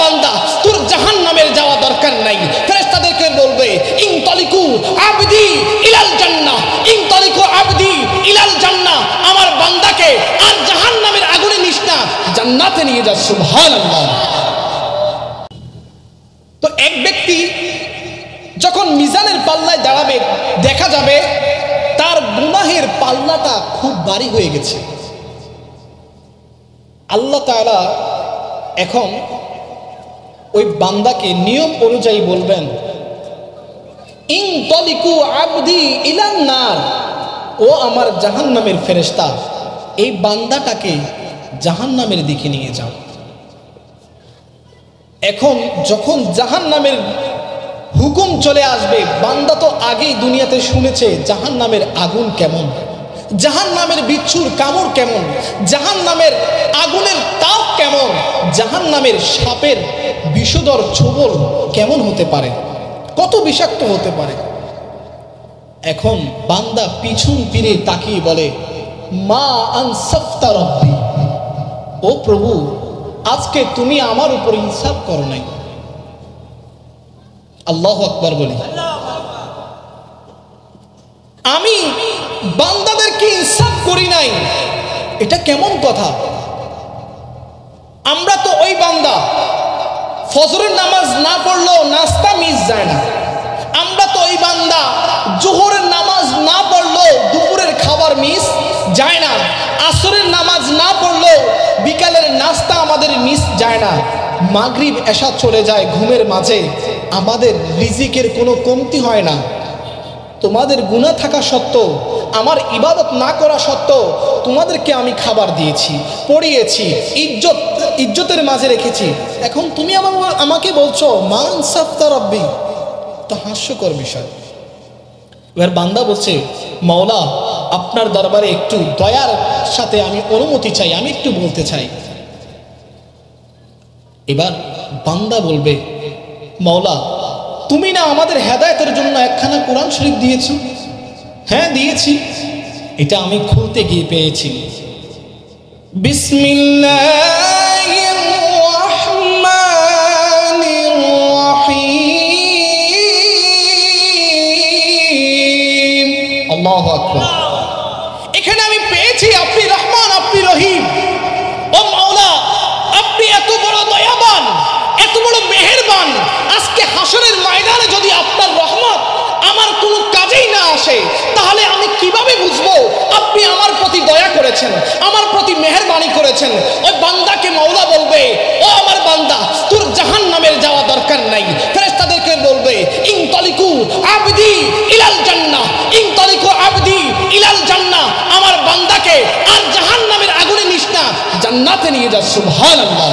বান্দা তোর জাহান্নামের যাওয়া দরকার নাই। ফেরেশতাদেরকে বলবে ইনতালিকু আবদি ইলাল জান্নাহ, ইনতালিকু আবদি ইলাল জান্নাহ, আমার বান্দাকে আর জাহান্নামের আগুনে নিস না, জান্নাতে নিয়ে যা। সুবহানাল্লাহ। তো এক ব্যক্তি যখন মিজানের পাল্লায় দাঁড়াবে, দেখা যাবে তার গুনাহের পাল্লাটা খুব ভারী হয়ে গেছে। আল্লাহ তাআলা এখন ওই বান্দাকে নিয়ম অনুযায়ী বলবেন ইনতালিকু আবদি ইলান নার, ও আমার জাহান্নামের ফেরেশতা, এই বান্দাটাকে জাহান্নামের দিকে নিয়ে যাও। এখন যখন জাহান্নামের হুকুম চলে আসবে, বান্দা তো আগেই দুনিয়াতে শুনেছে জাহান্নামের আগুন কেমন, জাহান্নামের বিচ্ছুর কামড় কেমন, জাহান্নামের আগুনের তাপ কেমন, জাহান্নামের সাপের বিষধর ছোবল কেমন হতে পারে, কত বিষাক্ত হতে পারে। এখন বান্দা পিছন ফিরে তাকিয়ে বলে মা আনসাফতা রব্বি, ও প্রভু আজকে তুমি আমার উপর ইনসাফ করো নাই। আল্লাহু আকবার বলি। আমি বান্দাদেরকে ইনসাফ করি নাই, এটা কেমন কথা? আমরা তো ওই বান্দা ফজরের নামাজ না পড়লেও নাস্তা মিস যায় না, আমরা তো ওই বান্দা জোহরের নামাজ না পড়লেও দুপুরের খাবার মিস যায় না, আসরের নামাজ না পড়লেও বিকালের নাস্তা আমাদের মিস যায় না, মাগরিব এশা চলে যায় ঘুমের মাঝে, আমাদের রিজিকের কোনো কমতি হয় না। তোমাদের গুনাহ থাকা সত্ত্বেও, আমার ইবাদত না করা সত্ত্বেও তোমাদেরকে আমি খাবার দিয়েছি, পড়িয়েছি, ইজ্জতের মাঝে রেখেছি। এখন তুমি আমাকে বলছো মান সাফতা রব্বি, তো হাস্যকর বিষয়। এবার বান্দা বলছে মাওলা আপনার দরবারে একটু দয়ার সাথে আমি অনুমতি চাই, আমি একটু বলতে চাই। এবার বান্দা বলবে মাওলা তুমি না আমাদের হেদায়েতের জন্য একখানা কোরআন শরীফ দিয়েছো? হ্যাঁ দিয়েছি, এটা আমি খুলতে গিয়ে পেয়েছি বিসমিল্লাহির রাহমানির রহিম। আল্লাহু আকবার। এখানে আমি পেয়েছি আপনি রহমান, আপনি রহিম। ও মাওলা আপনি এত বড় দয়াবান, এত বড় মেহেরবান, আজকে হাসরের ময়দানে যদি আপনার রহমত আমার কোনো কাজেই না আসে, তাহলে আমি কিভাবে বুঝবো আপনি আমার প্রতি দয়া করেছেন, আমার প্রতি মেহেরবানি করেছেন? ওই বান্দাকে মাওলা বলবে ও আমার বান্দা তোর জাহান্নামের যাওয়া দরকার নাই। ফেরেশতাদেরকে বলবে ইনতালিকু আবদি ইলাল জান্নাহ, ইনতালিকু আবদি ইলাল জান্নাহ, আমার বান্দাকে আর জাহান্নামের আগুনে নিস না, জান্নাতে নিয়ে যা। সুবহানাল্লাহ।